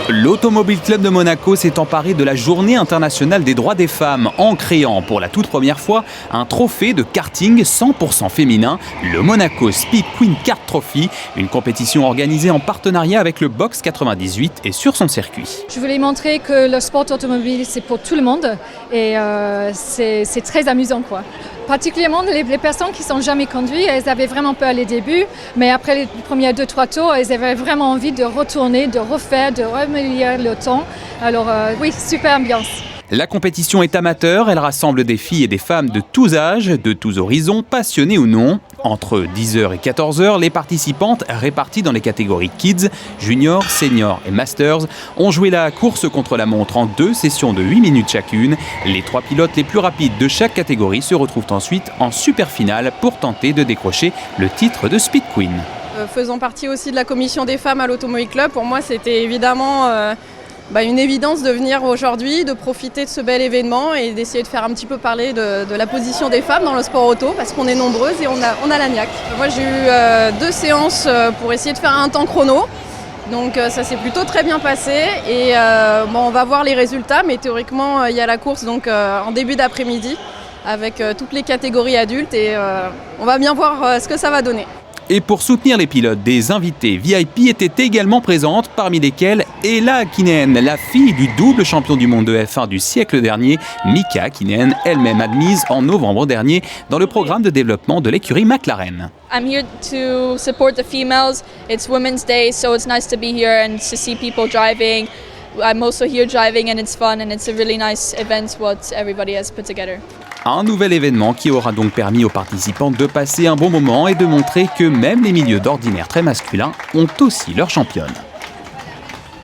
L'Automobile Club de Monaco s'est emparé de la Journée internationale des droits des femmes en créant pour la toute première fois un trophée de karting 100% féminin, le Monaco Speed Queen Kart Trophy, une compétition organisée en partenariat avec le Box 98 et sur son circuit. Je voulais montrer que le sport automobile c'est pour tout le monde et c'est très amusant quoi. Particulièrement les personnes qui ne sont jamais conduites, elles avaient vraiment peur les débuts, mais après les premiers 2-3 tours, elles avaient vraiment envie de retourner, de refaire, de améliorer le temps. Alors oui, super ambiance. La compétition est amateur, elle rassemble des filles et des femmes de tous âges, de tous horizons, passionnées ou non. Entre 10h et 14h, les participantes, réparties dans les catégories Kids, Junior, Senior et Masters, ont joué la course contre la montre en 2 sessions de 8 minutes chacune. Les 3 pilotes les plus rapides de chaque catégorie se retrouvent ensuite en super finale pour tenter de décrocher le titre de Speed Queen. Faisant partie aussi de la commission des femmes à l'Automobile Club, pour moi c'était évidemment une évidence de venir aujourd'hui, de profiter de ce bel événement et d'essayer de faire un petit peu parler de la position des femmes dans le sport auto parce qu'on est nombreuses et on a la niaque. Moi j'ai eu 2 séances pour essayer de faire un temps chrono, donc ça s'est plutôt très bien passé et on va voir les résultats, mais théoriquement il y a la course donc, en début d'après-midi avec toutes les catégories adultes et on va bien voir ce que ça va donner. Et pour soutenir les pilotes, des invités VIP étaient également présentes, parmi lesquels Ella Hakkinen, la fille du double champion du monde de F1 du siècle dernier, Mika Hakkinen, elle-même admise en novembre dernier dans le programme de développement de l'écurie McLaren. I'm here to support the females. It's Women's Day, so it's nice to be here and to see people driving. I'm also here driving and it's fun and it's a really nice event what everybody has put together. Un nouvel événement qui aura donc permis aux participants de passer un bon moment et de montrer que même les milieux d'ordinaire très masculins ont aussi leur championne.